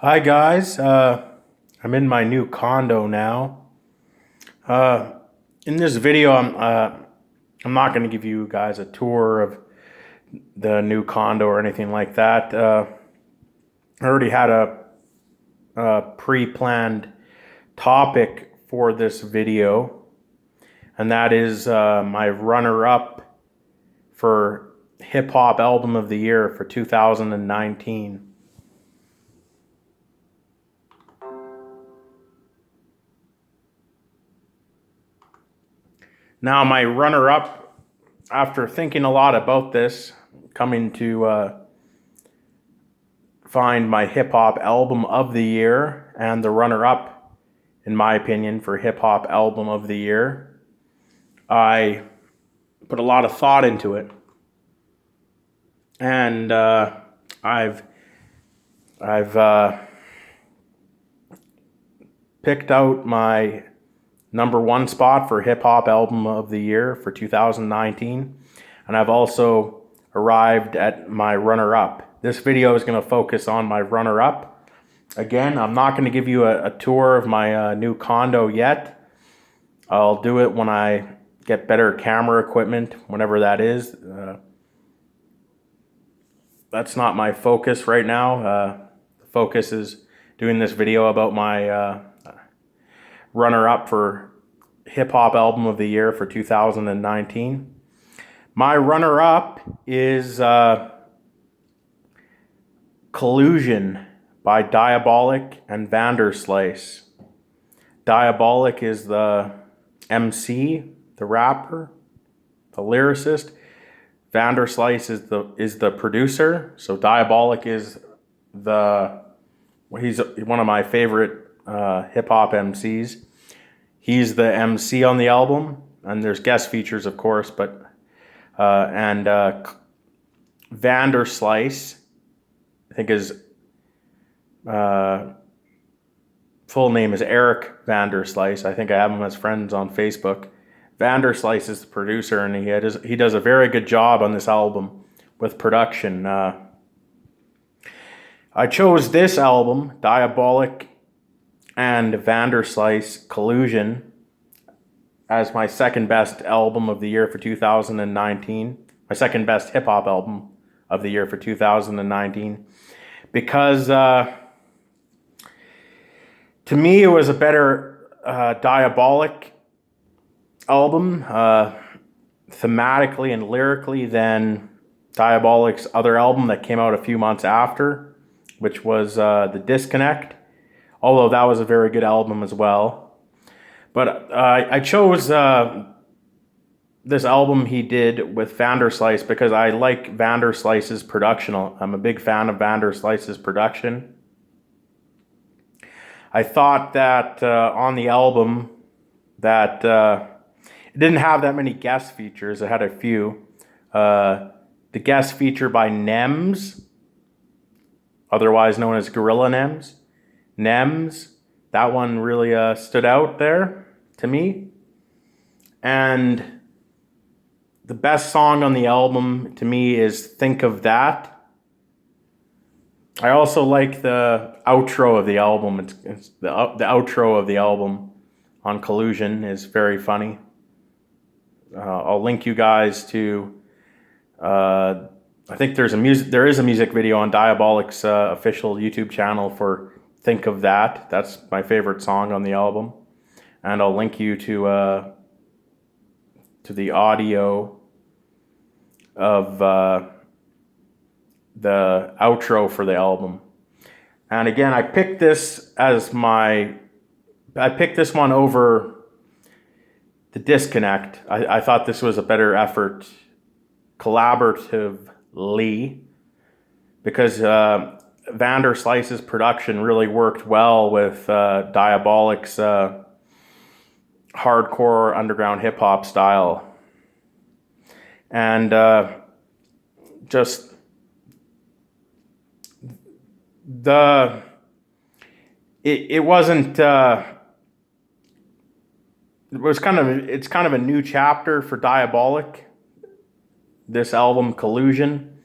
Hi guys, I'm in my new condo now. In this video, I'm not going to give you guys a tour of the new condo or anything like that. I already had a pre-planned topic for this video, and that is my runner-up for Hip Hop Album of the Year for 2019. Now, my runner-up, after thinking a lot about this, coming to find my hip-hop album of the year and the runner-up, in my opinion, for hip-hop album of the year, I put a lot of thought into it. And I've picked out my number one spot for hip hop album of the year for 2019, and I've also arrived at my runner up. This video is going to focus on my runner up. Again, I'm not going to give you a tour of my new condo yet. I'll do it when I get better camera equipment, whenever that is. That's not my focus right now. The focus is doing this video about my runner-up for Hip Hop Album of the Year for 2019. My runner-up is Collusion by Diabolic and Vanderslice. Diabolic is the MC, the rapper, the lyricist. Vanderslice is the producer. So Diabolic is he's one of my favorite hip hop MCs. He's the MC on the album, and there's guest features, of course, but Vanderslice, I think his full name is Eric Vanderslice. I think I have him as friends on Facebook. Vanderslice is the producer, and he does a very good job on this album with production. I chose this album, Diabolic and Vanderslice Collusion, as my second best album of the year for 2019. My second best hip hop album of the year for 2019. Because to me it was a better Diabolic album, thematically and lyrically, than Diabolic's other album that came out a few months after, which was The Disconnect. Although that was a very good album as well. But I chose this album he did with Vanderslice because I like Vanderslice's production. I'm a big fan of Vanderslice's production. I thought that on the album that it didn't have that many guest features. It had a few. The guest feature by Nems, otherwise known as Gorilla Nems, that one really stood out there to me. And the best song on the album to me is Think of That. I also like the outro of the album. It's the outro of the album on Collusion is very funny. I'll link you guys to I think there is a music video on Diabolic's official YouTube channel for Think of That. That's my favorite song on the album. And I'll link you to the audio of the outro for the album. And again, I picked this one over The Disconnect. I thought this was a better effort collaboratively, because Vanderslice's production really worked well with Diabolic's hardcore underground hip hop style. And it wasn't it's kind of a new chapter for Diabolic, this album Collusion.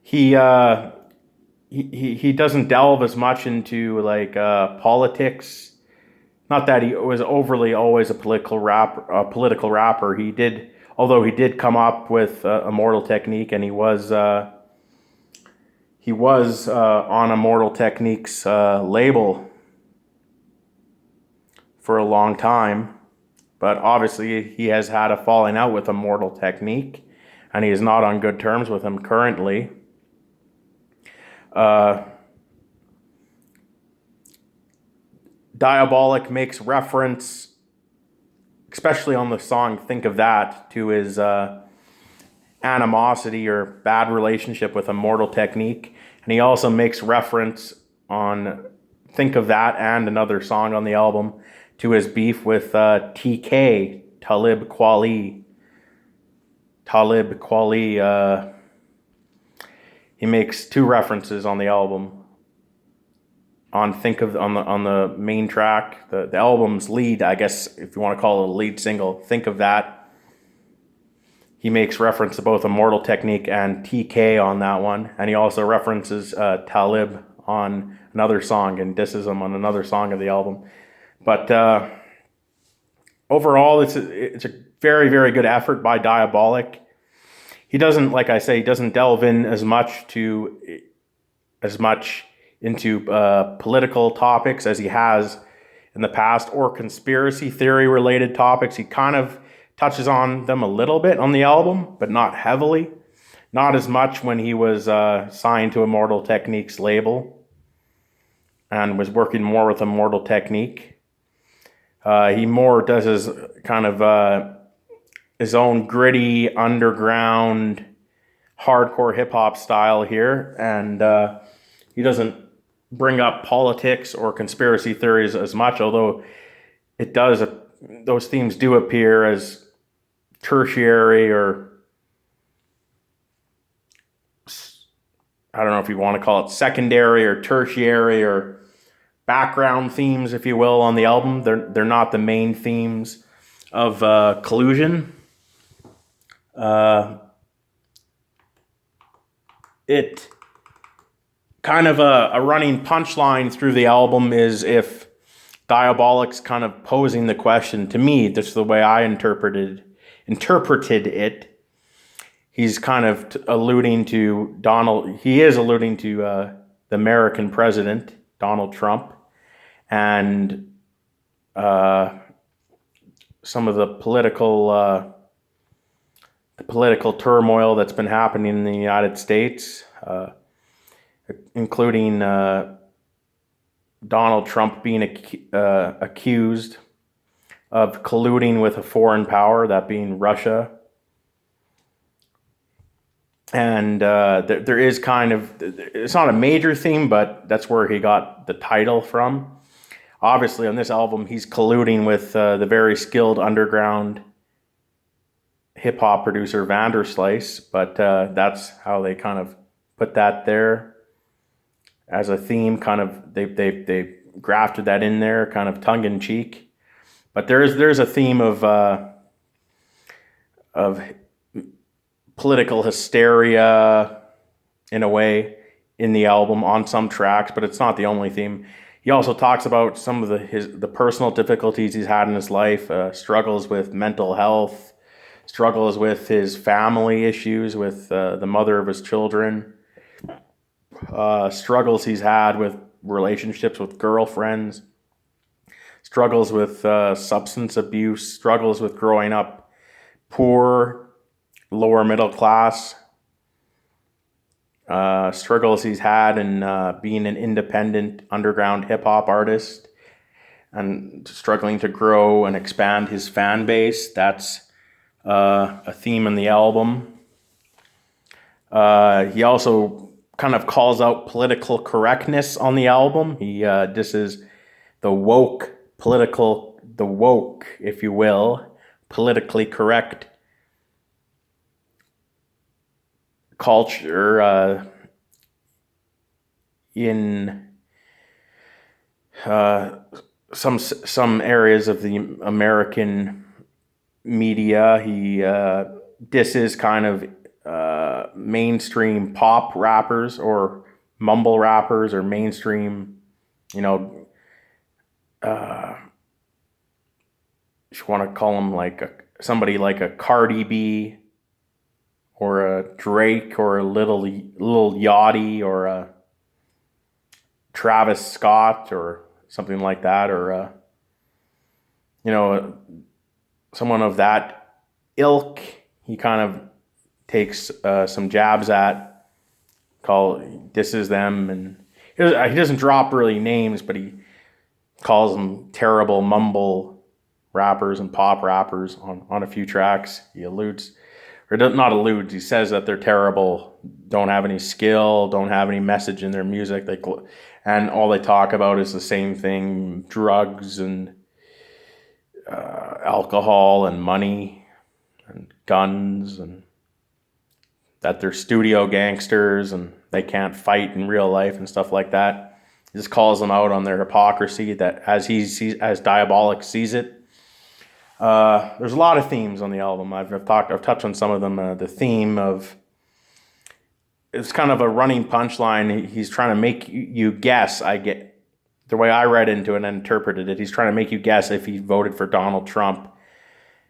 He he doesn't delve as much into like politics. Not that he was overly always a political rapper. He did, although he did come up with Immortal Technique, and he was on Immortal Technique's label for a long time. But obviously, he has had a falling out with Immortal Technique, and he is not on good terms with him currently. Diabolic makes reference, especially on the song Think of That, to his animosity or bad relationship with Immortal Technique. And he also makes reference on Think of That and another song on the album to his beef with TK, Talib Kweli. He makes two references on the album. On the main track, the album's lead, I guess if you want to call it a lead single, Think of That. He makes reference to both Immortal Technique and TK on that one, and he also references Talib on another song and disses him on another song of the album. But overall, it's a very, very good effort by Diabolic. He doesn't, like I say, he doesn't delve in as much into political topics as he has in the past, or conspiracy theory related topics. He kind of touches on them a little bit on the album, but not heavily. Not as much when he was signed to Immortal Technique's label and was working more with Immortal Technique. He more does his kind of his own gritty underground hardcore hip hop style here, and he doesn't bring up politics or conspiracy theories as much, although it does. Those themes do appear as tertiary, or I don't know if you want to call it secondary or tertiary or background themes, if you will, on the album. They're not the main themes of Collusion. It kind of a running punchline through the album is, if Diabolic's kind of posing the question to me, that's the way I interpreted it. He's kind of alluding to he is alluding to the American president, Donald Trump, and some of the political turmoil that's been happening in the United States, including Donald Trump being accused of colluding with a foreign power, that being Russia. And there is kind of, it's not a major theme, but that's where he got the title from. Obviously, on this album, he's colluding with the very skilled underground hip-hop producer Vanderslice, but that's how they kind of put that there as a theme. Kind of, they grafted that in there, kind of tongue-in-cheek. But there's a theme of political hysteria, in a way, in the album on some tracks, but it's not the only theme. He also talks about some of the personal difficulties he's had in his life, struggles with mental health, struggles with his family issues with the mother of his children, struggles he's had with relationships with girlfriends, struggles with substance abuse, struggles with growing up poor, lower middle class, struggles he's had in being an independent underground hip hop artist and struggling to grow and expand his fan base. That's a theme in the album. He also kind of calls out political correctness on the album. This is the woke, if you will, politically correct culture in some areas of the American media. He disses kind of mainstream pop rappers, or mumble rappers or mainstream, you know, if you want to call them like somebody like a Cardi B or a Drake or a Little Yachty or a Travis Scott or something like that, or you know, someone of that ilk. He kind of takes some jabs at, disses them, and he doesn't drop really names, but he calls them terrible mumble rappers and pop rappers on a few tracks. He alludes, or not alludes, he says that they're terrible, don't have any skill, don't have any message in their music. And all they talk about is the same thing: drugs and alcohol and money and guns, and that they're studio gangsters and they can't fight in real life and stuff like that. He just calls them out on their hypocrisy, that as Diabolic sees it. There's a lot of themes on the album. I've touched on some of them. The theme of, it's kind of a running punchline. He's trying to make you guess. The way I read into it and interpreted it, he's trying to make you guess if he voted for Donald Trump.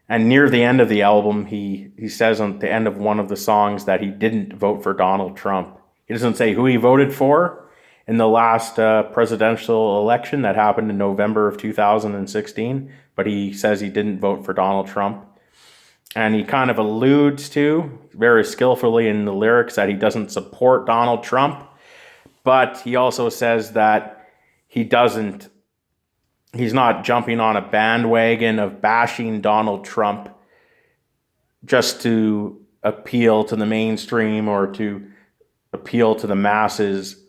And near the end of the album, he says on the end of one of the songs that he didn't vote for Donald Trump. He doesn't say who he voted for in the last presidential election that happened in November of 2016, but he says he didn't vote for Donald Trump. And he kind of alludes to, very skillfully in the lyrics, that he doesn't support Donald Trump, but he also says that he's not jumping on a bandwagon of bashing Donald Trump just to appeal to the mainstream or to appeal to the masses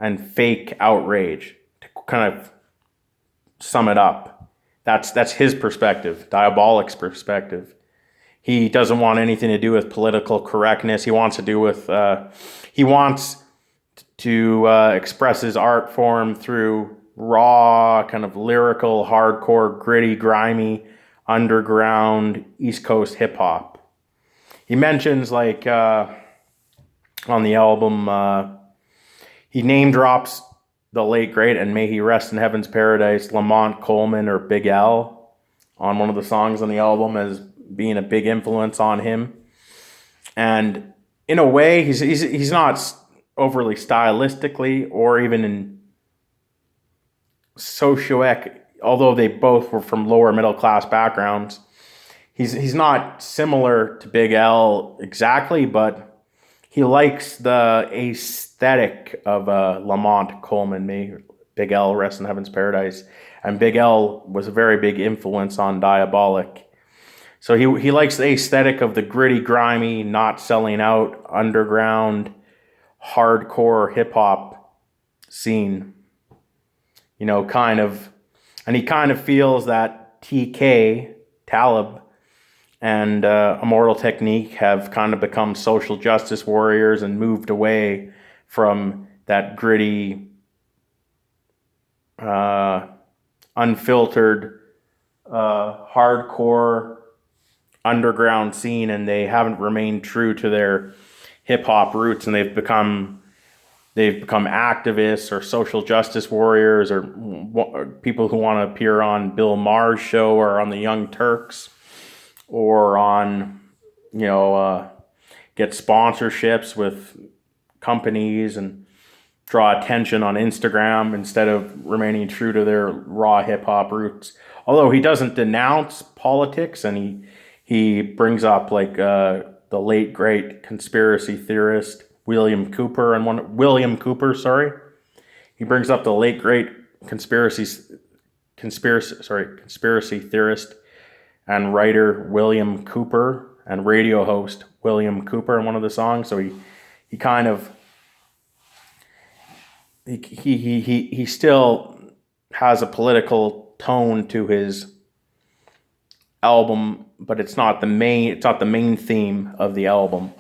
and fake outrage. To kind of sum it up, that's his perspective, Diabolic's perspective. He doesn't want anything to do with political correctness. He wants to express his art form through raw, kind of lyrical, hardcore, gritty, grimy, underground, East Coast hip hop. He mentions, like, on the album, he name drops the late great, and may he rest in heaven's paradise, Lamont Coleman, or Big L, on one of the songs on the album as being a big influence on him. And in a way, he's not overly stylistically or even in although they both were from lower middle class backgrounds, he's not similar to Big L exactly, but he likes the aesthetic of Lamont Coleman, may Big L rest in heaven's paradise. And Big L was a very big influence on Diabolic. So he likes the aesthetic of the gritty, grimy, not selling out, underground, hardcore hip hop scene. You know, and he kind of feels that TK, Talib, and Immortal Technique have kind of become social justice warriors and moved away from that gritty, unfiltered, hardcore underground scene, and they haven't remained true to their hip hop roots, and they've become activists or social justice warriors or people who want to appear on Bill Maher's show or on the Young Turks or on, get sponsorships with companies and draw attention on Instagram instead of remaining true to their raw hip hop roots. Although he doesn't denounce politics, and he brings up like the late great conspiracy theorist William Cooper. He brings up the late great conspiracy theorist and writer William Cooper and radio host William Cooper in one of the songs. So he kind of he still has a political tone to his album, but it's not the main theme of the album.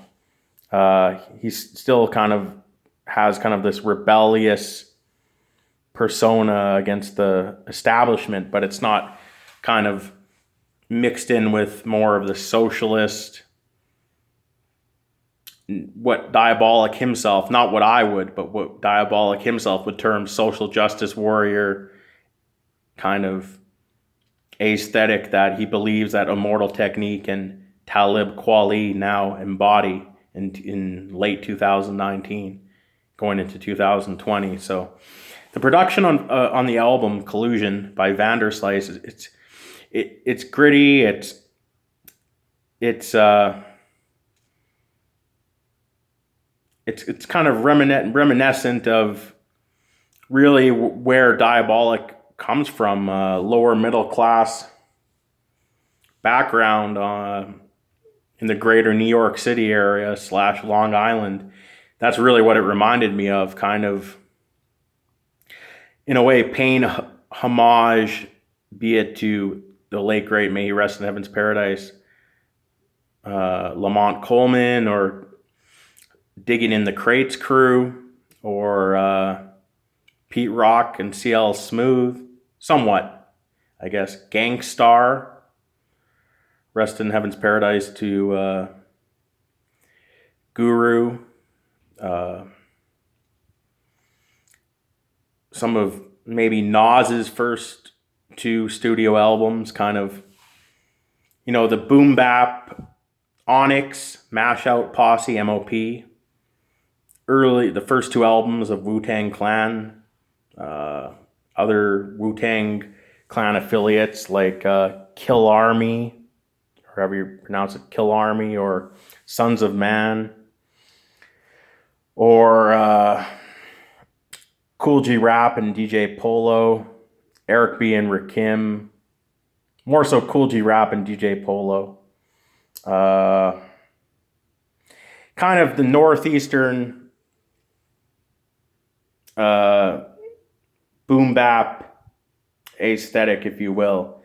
He still has this rebellious persona against the establishment, but it's not kind of mixed in with more of the socialist what Diabolic himself, not what I would, but what Diabolic himself would term social justice warrior kind of aesthetic that he believes that Immortal Technique and Talib Kweli now embody in late 2019, going into 2020. So the production on the album Collusion by Vanderslice, it's gritty. It's kind of reminiscent of really where Diabolic comes from, lower middle class background in the greater New York City area / Long Island. That's really what it reminded me of, kind of, in a way, paying homage, be it to the late great, may he rest in heaven's paradise, Lamont Coleman, or Digging in the Crates crew, or Pete Rock and CL Smooth, somewhat, I guess. Gangstar, rest in heaven's paradise to Guru. Some of maybe Nas's first 2 studio albums, kind of, the boom bap, Onyx, Mash Out Posse, MOP. The first 2 albums of Wu-Tang Clan, other Wu-Tang Clan affiliates like Kill Army, or however you pronounce it, Kill Army, or Sons of Man, or Cool G Rap and DJ Polo, Eric B and Rakim, more so Cool G Rap and DJ Polo. Kind of the northeastern boom bap aesthetic, if you will,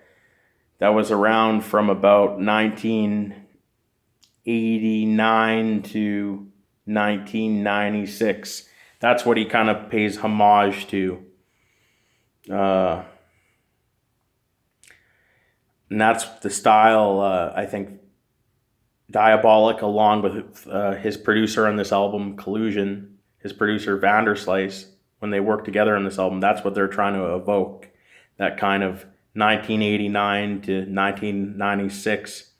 that was around from about 1989 to 1996. That's what he kind of pays homage to. And that's the style, I think, Diabolic, along with his producer on this album, Collusion, his producer, Vanderslice, when they work together on this album, that's what they're trying to evoke. That kind of 1989 to 1996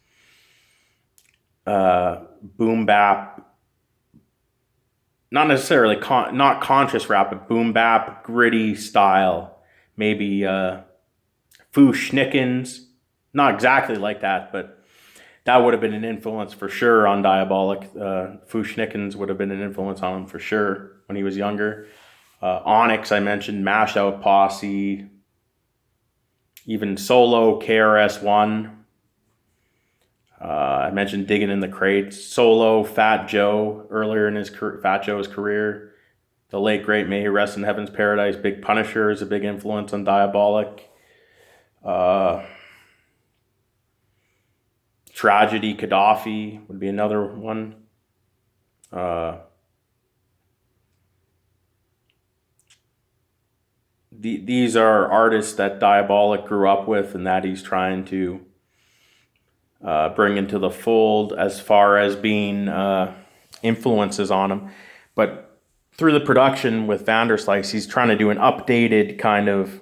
boom bap, not necessarily not conscious rap, but boom bap, gritty style. Maybe Foo Schnickens, not exactly like that, but that would have been an influence for sure on Diabolic. Foo Schnickens would have been an influence on him for sure when he was younger. Onyx, I mentioned, Mash Out Posse, even Solo, KRS-One. I mentioned Digging in the Crates. Solo, Fat Joe, earlier in Fat Joe's career. The late great, may he rest in heaven's paradise, Big Punisher is a big influence on Diabolic. Tragedy, Gaddafi would be another one. These are artists that Diabolic grew up with and that he's trying to bring into the fold as far as being influences on him. But through the production with Vanderslice, he's trying to do an updated kind of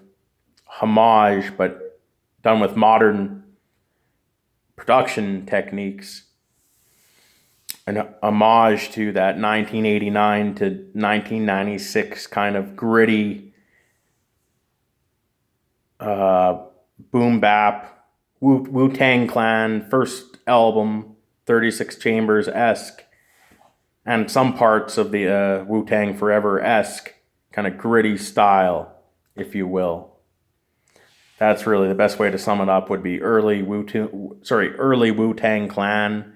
homage, but done with modern production techniques. An homage to that 1989 to 1996 kind of gritty boom bap, Wu-Tang Clan first album, 36 Chambers-esque, and some parts of the Wu-Tang Forever-esque kind of gritty style, if you will. That's really the best way to sum it up. Would be early Wu-Tang Clan,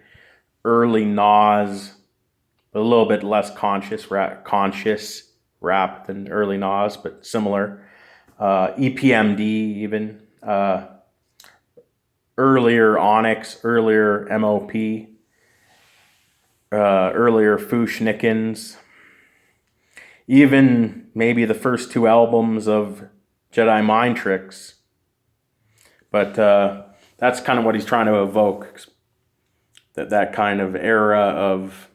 early Nas, a little bit less conscious rap than early Nas, but similar. EPMD even, earlier Onyx, earlier MOP, earlier Foo Schnickens, even maybe the first 2 albums of Jedi Mind Tricks. But that's kind of what he's trying to evoke, that kind of era of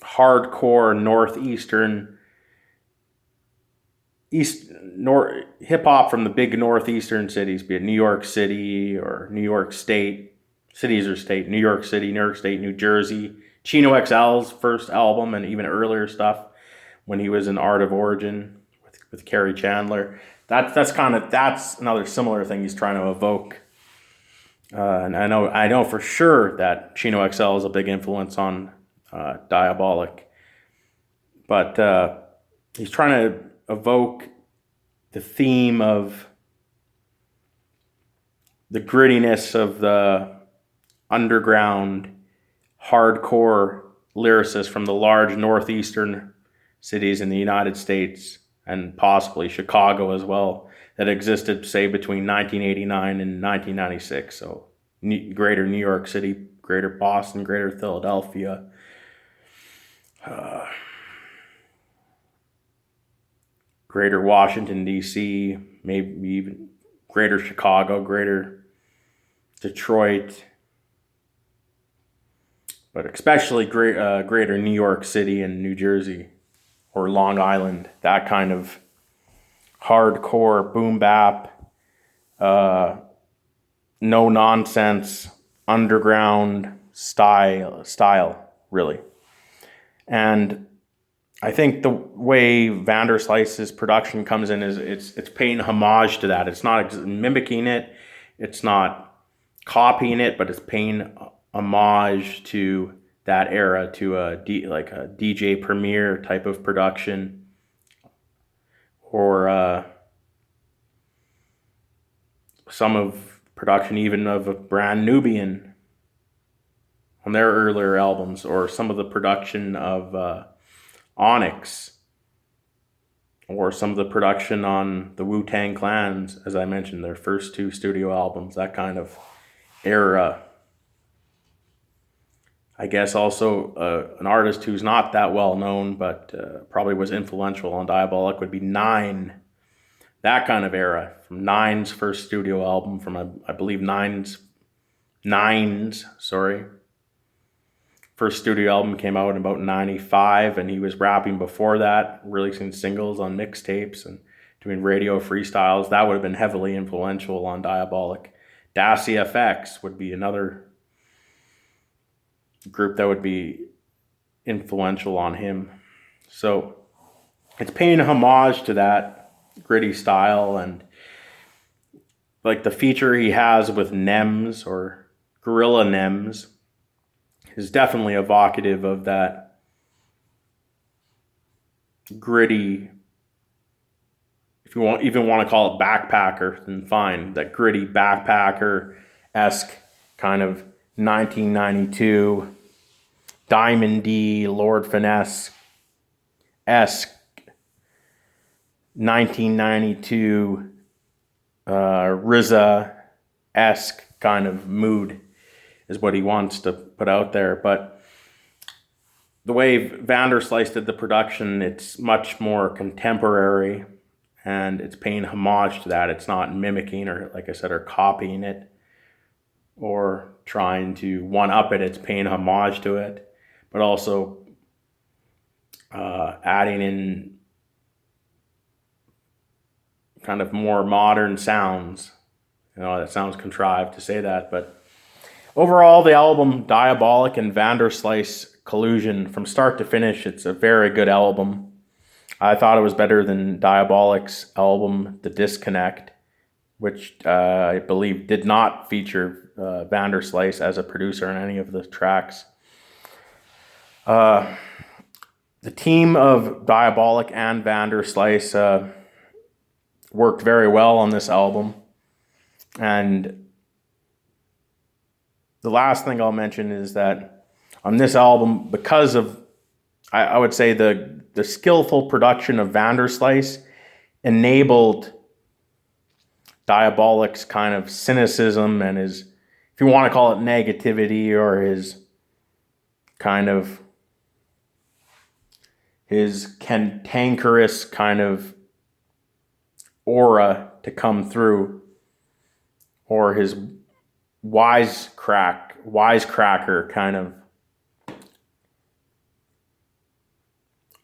hardcore northeastern hip hop from the big northeastern cities, be it New York City or New York State, cities or state, New York City, New York State, New Jersey. Chino XL's first album and even earlier stuff when he was in Art of Origin with Kerry Chandler. That's another similar thing he's trying to evoke. And I know for sure that Chino XL is a big influence on Diabolic, but he's trying to evoke the theme of the grittiness of the underground hardcore lyricists from the large northeastern cities in the United States and possibly Chicago as well that existed, say, between 1989 and 1996. So greater New York City, greater Boston, greater Philadelphia, greater Washington, D.C., maybe even greater Chicago, greater Detroit, but especially greater New York City and New Jersey or Long Island, that kind of hardcore boom bap, no nonsense, underground style, really. And I think the way Vanderslice's production comes in is it's paying homage to that. It's not mimicking it, it's not copying it, but it's paying homage to that era, to like a DJ Premier type of production, or some of production even of a Brand Nubian on their earlier albums, or some of the production of Onyx, or some of the production on the Wu-Tang Clan's, as I mentioned, their first two studio albums, that kind of era. I guess also an artist who's not that well known, but probably was influential on Diabolic would be Nine. That kind of era, from Nine's first studio album, from I believe Nine's first studio album came out in about 95, and he was rapping before that, releasing singles on mixtapes and doing radio freestyles. That would have been heavily influential on Diabolic. Dassie FX would be another group that would be influential on him. So it's paying homage to that gritty style, and like the feature he has with Nems or Gorilla Nems is definitely evocative of that gritty, if you even want to call it backpacker, then fine, that gritty backpacker-esque kind of 1992 Diamond D, Lord Finesse-esque 1992 RZA-esque kind of mood is what he wants to put out there. But the way Vanderslice did the production, it's much more contemporary, and it's paying homage to that. It's not mimicking or, like I said, or copying it or trying to one-up it. It's paying homage to it, but also adding in kind of more modern sounds. You know, that sounds contrived to say that, but overall, the album Diabolic and Vanderslice Collusion, from start to finish, it's a very good album. I thought it was better than Diabolic's album The Disconnect, which I believe did not feature Vanderslice as a producer on any of the tracks. The team of Diabolic and Vanderslice worked very well on this album. And the last thing I'll mention is that on this album, because of, I would say, the skillful production of Vanderslice enabled Diabolic's kind of cynicism and his, if you want to call it negativity, or his kind of, his cantankerous kind of aura to come through, or his wisecracker kind of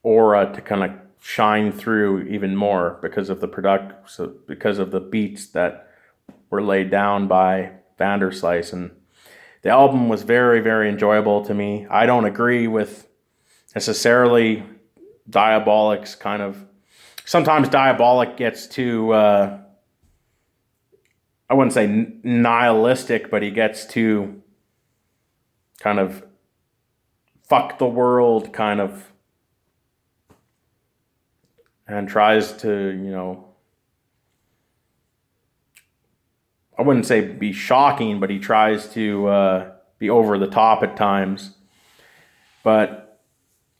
aura to kind of shine through even more because of because of the beats that were laid down by Vanderslice. And the album was very, very enjoyable to me. I don't agree with necessarily Diabolic's kind of... Sometimes Diabolic gets too, I wouldn't say nihilistic, but he gets too kind of fuck the world kind of, and tries to, you know, I wouldn't say be shocking, but he tries to be over the top at times. But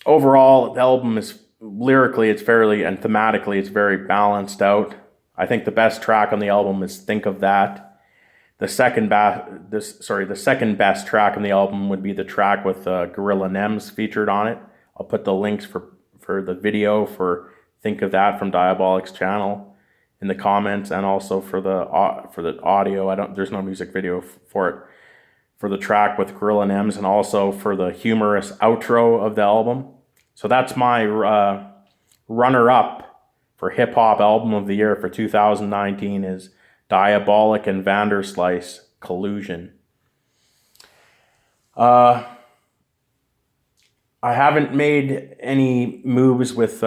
overall, the album is lyrically, it's fairly, and thematically, it's very balanced out. I think the best track on the album is "Think of That." The second best track on the album would be the track with Gorilla Nems featured on it. I'll put the links for the video for "Think of That" from Diabolic's channel in the comments, and also for the audio. There's no music video for it, for the track with Gorilla Nems, and also for the humorous outro of the album. So that's my runner-up for hip-hop album of the year for 2019 is Diabolic and Vanderslice, Collusion. I haven't made any moves with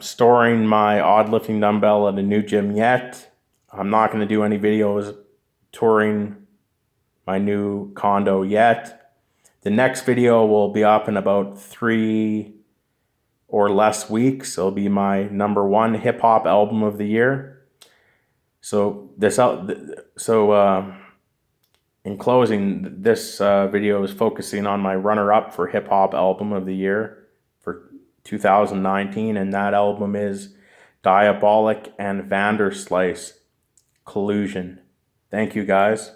storing my odd lifting dumbbell at a new gym yet. I'm not going to do any videos touring my new condo yet. The next video will be up in about 3 or less weeks. It'll be my #1 hip hop album of the year. So in closing, this video is focusing on my runner-up for hip hop album of the year for 2019, and that album is Diabolic and Vanderslice, Collusion. Thank you, guys.